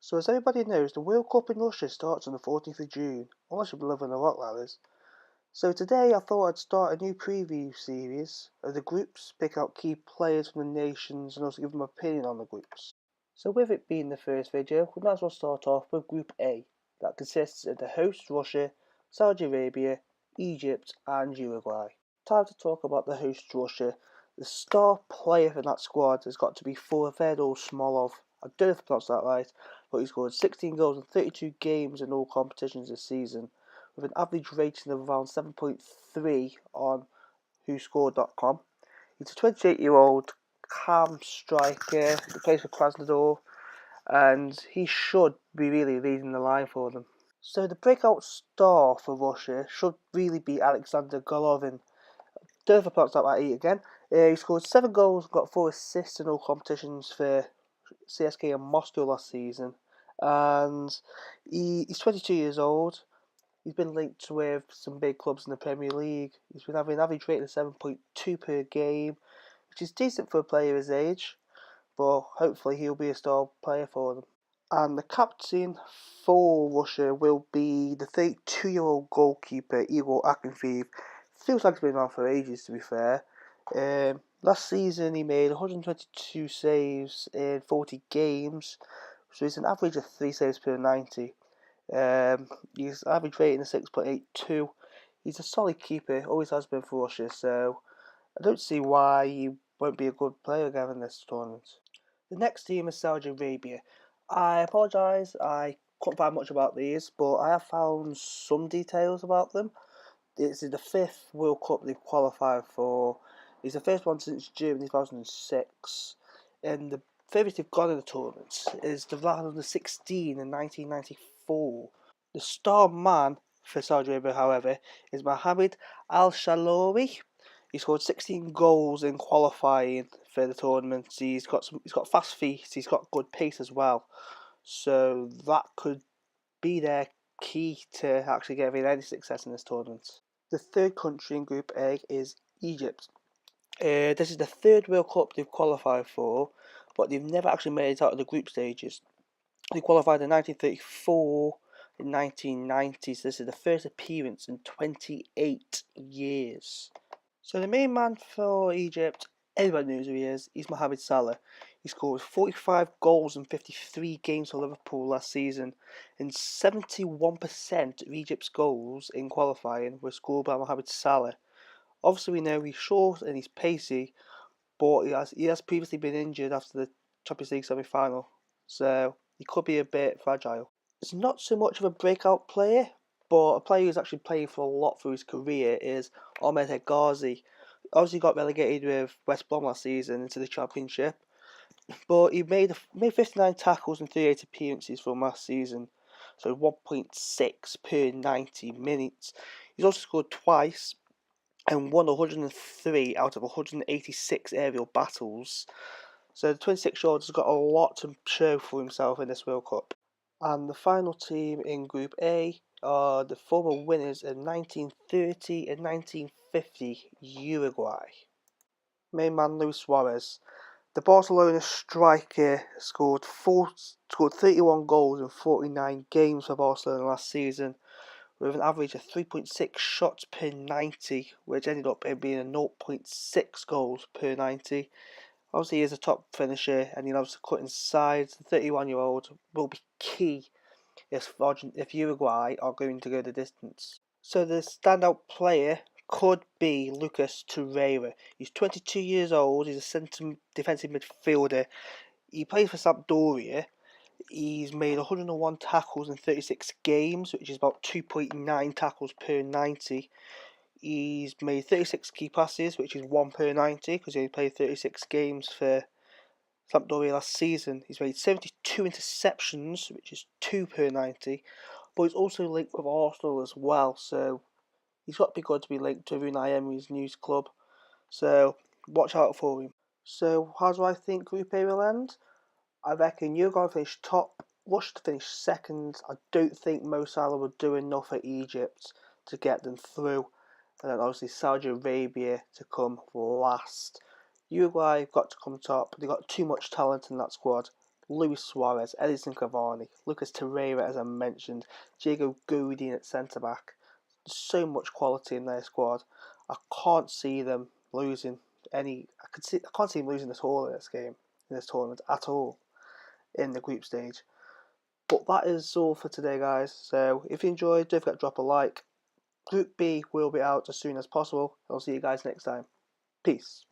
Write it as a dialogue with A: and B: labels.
A: So as everybody knows, the World Cup in Russia starts on the 14th of June, unless you've been living a lot, that is. So today I thought I'd start a new preview series of the groups, pick out key players from the nations and also give them an opinion on the groups. So with it being the first video, we might as well start off with Group A, that consists of the host Russia, Saudi Arabia, Egypt and Uruguay. Time to talk about the host Russia. The star player for that squad has got to be Furvedor Smolov. I don't know if I pronounced that right, but he scored 16 goals in 32 games in all competitions this season, with an average rating of around 7.3 on WhoScored.com. He's a 28-year-old calm striker who plays for Krasnodar, and he should be really leading the line for them. So the breakout star for Russia should really be Alexander Golovin. Don't know if I pronounced that right again. He scored 7 goals and got 4 assists in all competitions for CSK and Moscow last season. And he's 22 years old. He's been linked with some big clubs in the Premier League. He's been having an average rating of 7.2 per game, which is decent for a player his age, but hopefully he'll be a star player for them. And the captain for Russia will be the 32-year-old goalkeeper Igor Akinfeev. Feels like he's been around for ages, to be fair. Last season he made 122 saves in 40 games, so it's an average of 3 saves per 90. His average rating is 6.82. He's a solid keeper, always has been for Russia, so I don't see why he won't be a good player again in this tournament. The next team is Saudi Arabia. I apologise, I couldn't find much about these, but I have found some details about them. This is the 5th World Cup they've qualified for. It's the first one since June 2006, and the furthest they've gone in the tournament is the round of the 16 in 1994. The star man for Saudi Arabia, however, is Mohammed Al Shalawi. He scored 16 goals in qualifying for the tournament. He's got fast feet. He's got good pace as well. So that could be their key to actually getting any success in this tournament. The third country in Group A is Egypt. This is the 3rd World Cup they've qualified for, but they've never actually made it out of the group stages. They qualified in 1934, in 1990, so this is the first appearance in 28 years. So the main man for Egypt, everybody knows who he is. He's Mohamed Salah. He scored 45 goals in 53 games for Liverpool last season, and 71% of Egypt's goals in qualifying were scored by Mohamed Salah. Obviously, we know he's short and he's pacey, but he has previously been injured after the Champions League semi-final, so he could be a bit fragile. He's not so much of a breakout player, but a player who's actually playing for a lot through his career is Ahmed Hegazi. Obviously got relegated with West Brom last season into the Championship, but he made 59 tackles and 38 appearances from last season, so 1.6 per 90 minutes. He's also scored twice and won 103 out of 186 aerial battles. So the 26-year-old has got a lot to show for himself in this World Cup. And the final team in Group A are the former winners in 1930 and 1950 Uruguay. Main man Luis Suarez. The Barcelona striker scored 31 goals in 49 games for Barcelona last season, with an average of 3.6 shots per 90, which ended up being a 0.6 goals per 90. Obviously, he is a top finisher and he loves to cut inside. The 31-year-old will be key if Uruguay are going to go the distance. So the standout player could be Lucas Torreira. He's 22 years old. He's a centre defensive midfielder. He plays for Sampdoria. He's made 101 tackles in 36 games, which is about 2.9 tackles per 90. He's made 36 key passes, which is 1 per 90, because he only played 36 games for Sampdoria last season. He's made 72 interceptions, which is 2 per 90, but he's also linked with Arsenal as well, so he's got to be good to be linked to Unai Emery's new club, so watch out for him. So how do I think Group A will end? I reckon Uruguay will finish top, Russia to finish second. I don't think Mo Salah will do enough for Egypt to get them through, and then obviously Saudi Arabia to come last. Uruguay have got to come top. They've got too much talent in that squad. Luis Suarez, Edison Cavani, Lucas Torreira, as I mentioned, Diego Godin at centre back. There's so much quality in their squad. I can't see them losing any. I can't see them losing at all in this game, in this tournament at all, in the group stage. But that is all for today, guys. So if you enjoyed, don't forget to drop a like. Group B will be out as soon as possible. I'll see you guys next time. Peace.